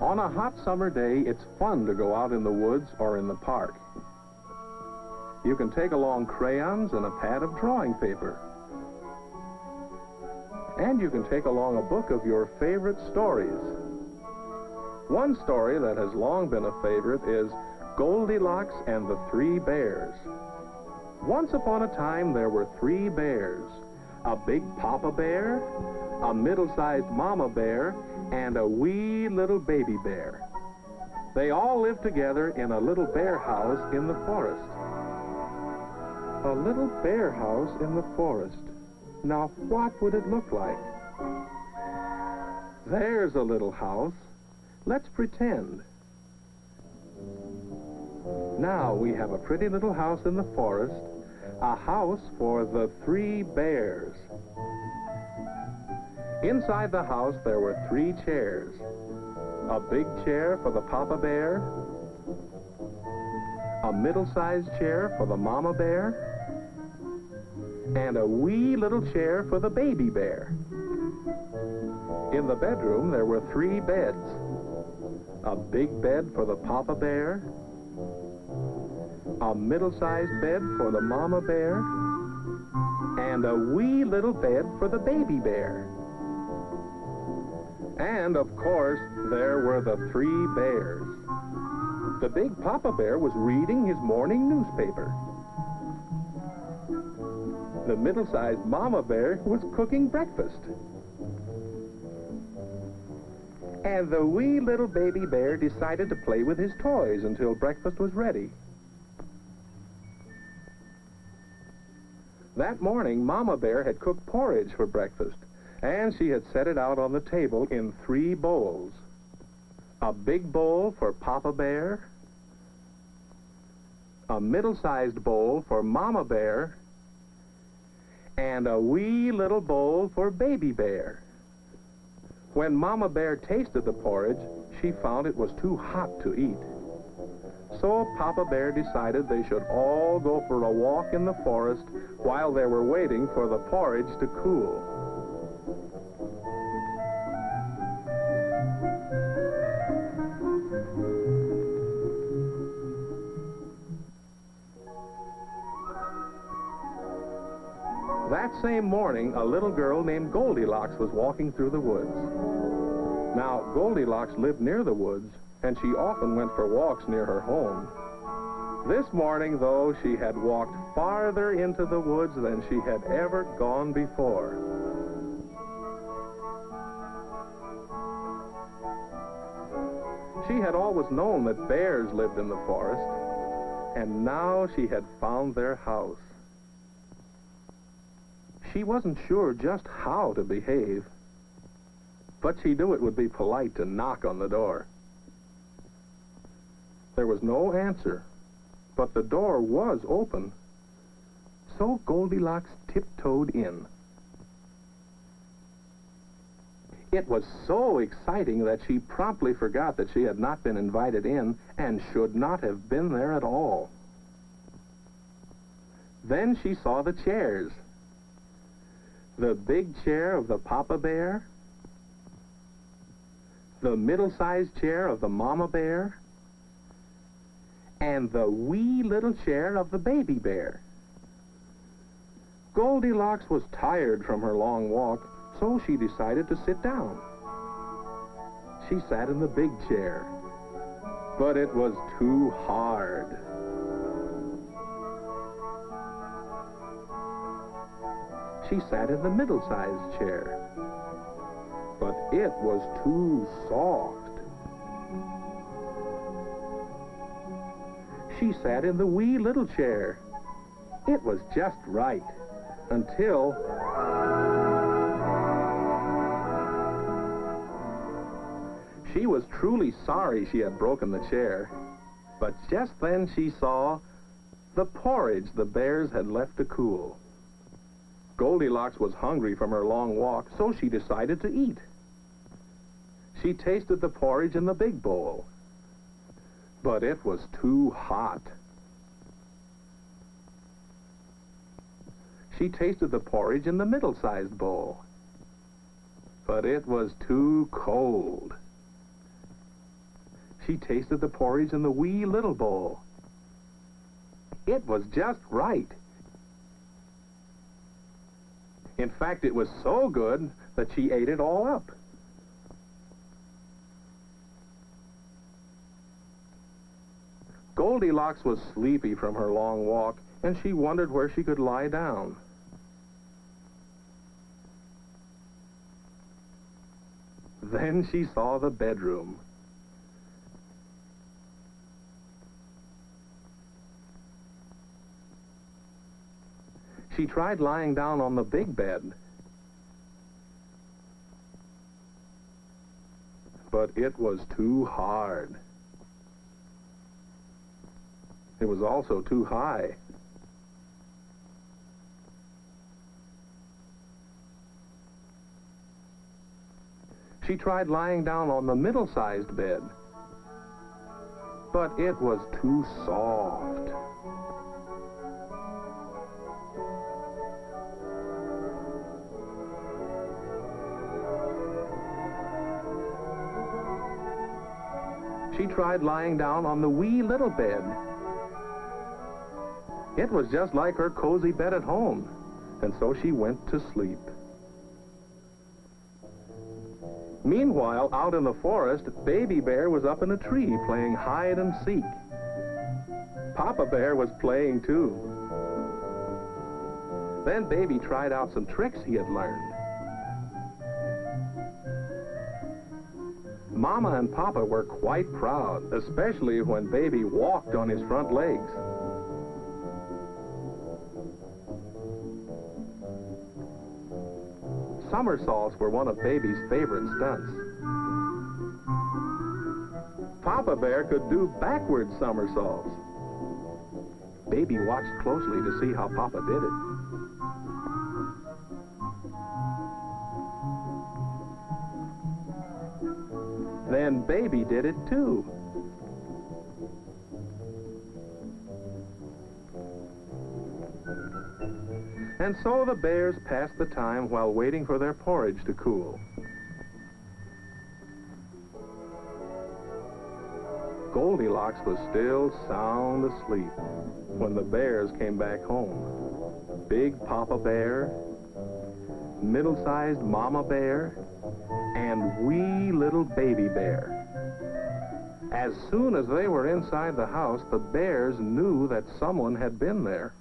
On a hot summer day, it's fun to go out in the woods or in the park. You can take along crayons and a pad of drawing paper. And you can take along a book of your favorite stories. One story that has long been a favorite is Goldilocks and the Three Bears. Once upon a time, there were three bears: a big papa bear, a middle-sized mama bear, and a wee little baby bear. They all lived together in a little bear house in the forest. A little bear house in the forest. Now, what would it look like? There's a little house. Let's pretend. Now we have a pretty little house in the forest, a house for the three bears. Inside the house there were three chairs. A big chair for the papa bear, a middle-sized chair for the mama bear, and a wee little chair for the baby bear. In the bedroom there were three beds. A big bed for the papa bear, a middle-sized bed for the mama bear, and a wee little bed for the baby bear. And, of course, there were the three bears. The big papa bear was reading his morning newspaper. The middle-sized mama bear was cooking breakfast. And the wee little baby bear decided to play with his toys until breakfast was ready. That morning, Mama Bear had cooked porridge for breakfast, and she had set it out on the table in three bowls. A big bowl for Papa Bear, a middle-sized bowl for Mama Bear, and a wee little bowl for Baby Bear. When Mama Bear tasted the porridge, she found it was too hot to eat. So Papa Bear decided they should all go for a walk in the forest while they were waiting for the porridge to cool. That same morning, a little girl named Goldilocks was walking through the woods. Now, Goldilocks lived near the woods, and she often went for walks near her home. This morning, though, she had walked farther into the woods than she had ever gone before. She had always known that bears lived in the forest, and now she had found their house. She wasn't sure just how to behave, but she knew it would be polite to knock on the door. There was no answer, but the door was open, so Goldilocks tiptoed in. It was so exciting that she promptly forgot that she had not been invited in and should not have been there at all. Then she saw the chairs. The big chair of the Papa Bear, the middle-sized chair of the Mama Bear, and the wee little chair of the Baby Bear. Goldilocks was tired from her long walk, so she decided to sit down. She sat in the big chair, but it was too hard. She sat in the middle-sized chair, but it was too soft. She sat in the wee little chair. It was just right, until she was truly sorry she had broken the chair. But just then she saw the porridge the bears had left to cool. Goldilocks was hungry from her long walk, so she decided to eat. She tasted the porridge in the big bowl, but it was too hot. She tasted the porridge in the middle-sized bowl, but it was too cold. She tasted the porridge in the wee little bowl. It was just right. In fact, it was so good that she ate it all up. Goldilocks was sleepy from her long walk, and she wondered where she could lie down. Then she saw the bedroom. She tried lying down on the big bed, but it was too hard. It was also too high. She tried lying down on the middle-sized bed, but it was too soft. She tried lying down on the wee little bed. It was just like her cozy bed at home, and so she went to sleep. Meanwhile, out in the forest, Baby Bear was up in a tree playing hide and seek. Papa Bear was playing too. Then Baby tried out some tricks he had learned. Mama and Papa were quite proud, especially when Baby walked on his front legs. Somersaults were one of Baby's favorite stunts. Papa Bear could do backward somersaults. Baby watched closely to see how Papa did it. Then Baby did it too. And so the bears passed the time while waiting for their porridge to cool. Goldilocks was still sound asleep when the bears came back home. Big Papa Bear, middle-sized Mama Bear, and wee little Baby Bear. As soon as they were inside the house, the bears knew that someone had been there.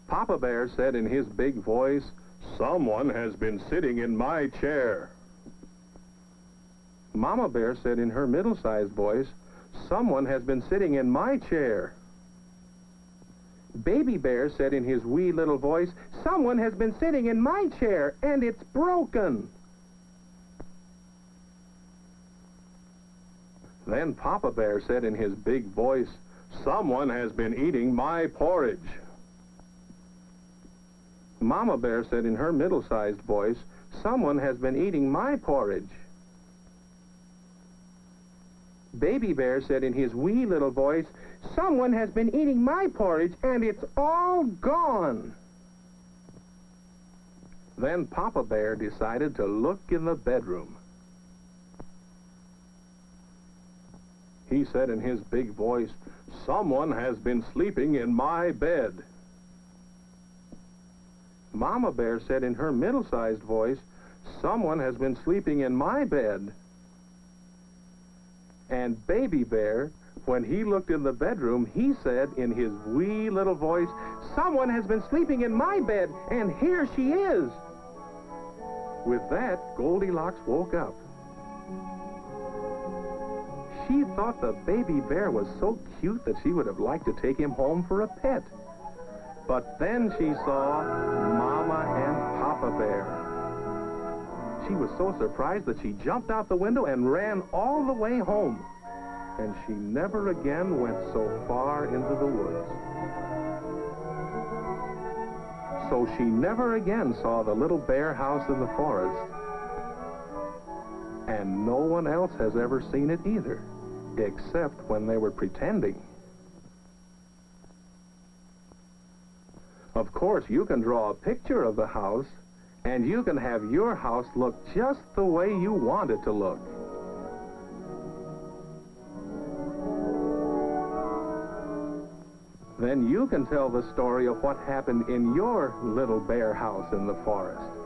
Papa Bear said in his big voice, "Someone has been sitting in my chair." Mama Bear said in her middle-sized voice, "Someone has been sitting in my chair." Baby Bear said in his wee little voice, "Someone has been sitting in my chair, and it's broken." Then Papa Bear said in his big voice, "Someone has been eating my porridge." Mama Bear said in her middle-sized voice, "Someone has been eating my porridge." Baby Bear said in his wee little voice, "Someone has been eating my porridge, and it's all gone." Then Papa Bear decided to look in the bedroom. He said in his big voice, "Someone has been sleeping in my bed." Mama Bear said in her middle-sized voice, "Someone has been sleeping in my bed." And Baby Bear, when he looked in the bedroom, he said in his wee little voice, "Someone has been sleeping in my bed, and here she is." With that, Goldilocks woke up. She thought the Baby Bear was so cute that she would have liked to take him home for a pet. But then she saw Mama and Papa Bear. She was so surprised that she jumped out the window and ran all the way home. And she never again went so far into the woods. So she never again saw the little bear house in the forest. And no one else has ever seen it either, except when they were pretending. Of course, you can draw a picture of the house, and you can have your house look just the way you want it to look. Then you can tell the story of what happened in your little bear house in the forest.